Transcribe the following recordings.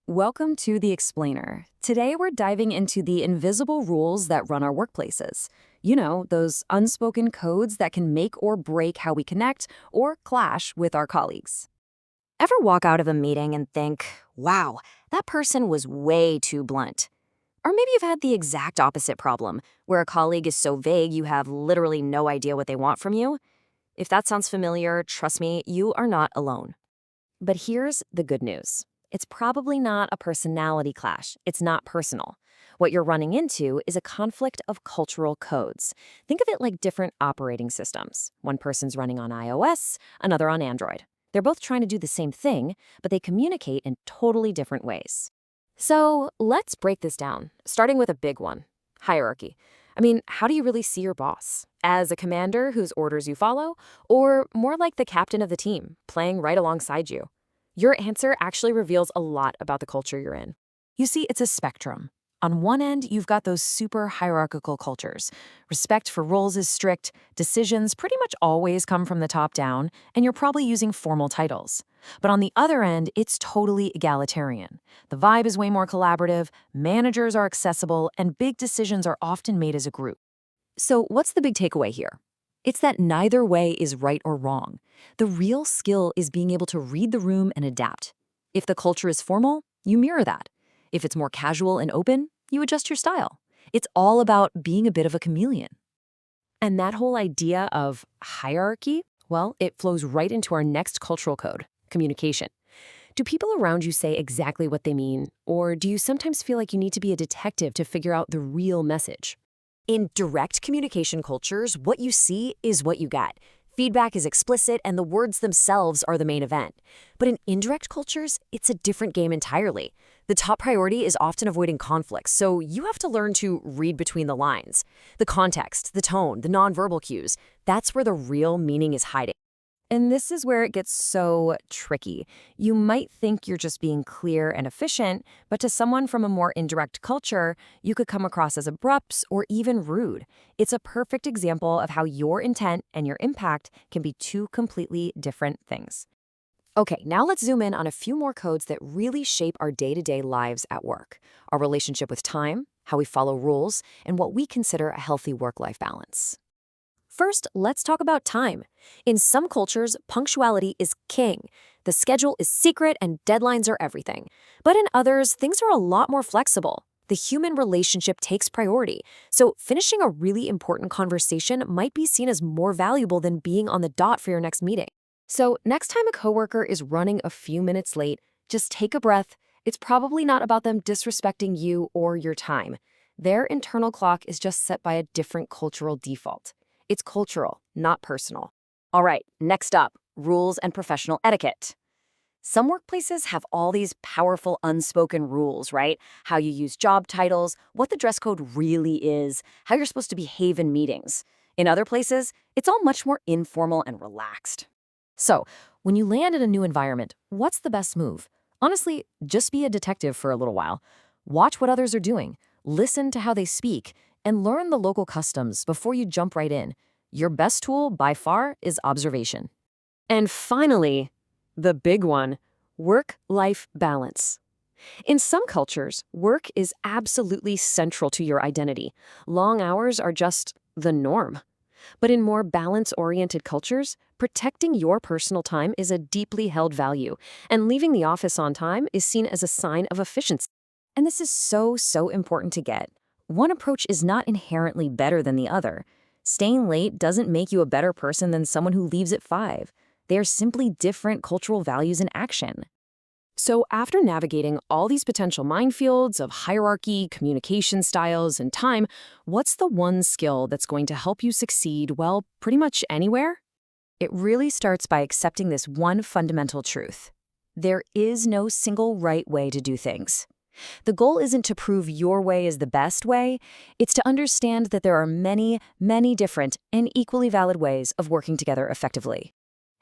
Welcome to The Explainer. Today we're diving into the invisible rules that run our workplaces. You know, those unspoken codes that can make or break how we connect or clash with our colleagues. Ever walk out of a meeting and think, wow, that person was way too blunt? Or maybe you've had the exact opposite problem, where a colleague is so vague you have literally no idea what they want from you? If that sounds familiar, trust me, you are not alone. But here's the good news. It's probably not a personality clash. It's not personal. What you're running into is a conflict of cultural codes. Think of it like different operating systems. One person's running on iOS, another on Android. They're both trying to do the same thing, but they communicate in totally different ways. So let's break this down, starting with a big one, hierarchy. How do you really see your boss? As a commander whose orders you follow, or more like the captain of the team, playing right alongside you? Your answer actually reveals a lot about the culture you're in. You see, it's a spectrum. On one end, you've got those super hierarchical cultures. Respect for roles is strict, decisions pretty much always come from the top down, and you're probably using formal titles. But on the other end, it's totally egalitarian. The vibe is way more collaborative, managers are accessible, and big decisions are often made as a group. So what's the big takeaway here? It's that neither way is right or wrong. The real skill is being able to read the room and adapt. If the culture is formal, you mirror that. If it's more casual and open, you adjust your style. It's all about being a bit of a chameleon. And that whole idea of hierarchy, well, it flows right into our next cultural code, communication. Do people around you say exactly what they mean, or do you sometimes feel like you need to be a detective to figure out the real message? In direct communication cultures, what you see is what you get. Feedback is explicit and the words themselves are the main event. But in indirect cultures, it's a different game entirely. The top priority is often avoiding conflicts, so you have to learn to read between the lines. The context, the tone, the nonverbal cues, that's where the real meaning is hiding. And this is where it gets so tricky. You might think you're just being clear and efficient, but to someone from a more indirect culture, you could come across as abrupt or even rude. It's a perfect example of how your intent and your impact can be two completely different things. Okay, now let's zoom in on a few more codes that really shape our day-to-day lives at work. Our relationship with time, how we follow rules, and what we consider a healthy work-life balance. First, let's talk about time. In some cultures, punctuality is king. The schedule is secret and deadlines are everything. But in others, things are a lot more flexible. The human relationship takes priority, so finishing a really important conversation might be seen as more valuable than being on the dot for your next meeting. So next time a coworker is running a few minutes late, just take a breath. It's probably not about them disrespecting you or your time. Their internal clock is just set by a different cultural default. It's cultural, not personal. All right, next up, rules and professional etiquette. Some workplaces have all these powerful unspoken rules, right? How you use job titles, what the dress code really is, how you're supposed to behave in meetings. In other places, it's all much more informal and relaxed. So, when you land in a new environment, what's the best move? Honestly, just be a detective for a little while. Watch what others are doing, listen to how they speak, and learn the local customs before you jump right in. Your best tool, by far, is observation. And finally, the big one, work-life balance. In some cultures, work is absolutely central to your identity. Long hours are just the norm. But in more balance-oriented cultures, protecting your personal time is a deeply held value, and leaving the office on time is seen as a sign of efficiency. And this is so important to get. One approach is not inherently better than the other. Staying late doesn't make you a better person than someone who leaves at 5. They are simply different cultural values in action. So after navigating all these potential minefields of hierarchy, communication styles, and time, what's the one skill that's going to help you succeed, well, pretty much anywhere? It really starts by accepting this one fundamental truth. There is no single right way to do things. The goal isn't to prove your way is the best way, it's to understand that there are many different and equally valid ways of working together effectively.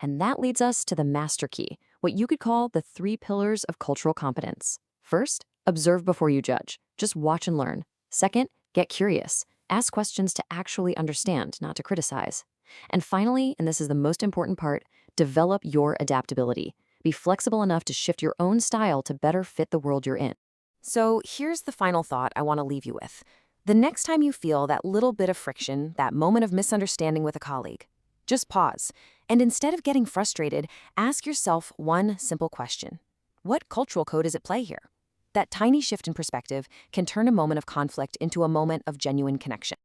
And that leads us to the master key, what you could call the 3 pillars of cultural competence. First, observe before you judge. Just watch and learn. Second, get curious. Ask questions to actually understand, not to criticize. And finally, and this is the most important part, develop your adaptability. Be flexible enough to shift your own style to better fit the world you're in. So here's the final thought I want to leave you with. The next time you feel that little bit of friction, that moment of misunderstanding with a colleague, just pause. And instead of getting frustrated, ask yourself one simple question. What cultural code is at play here? That tiny shift in perspective can turn a moment of conflict into a moment of genuine connection.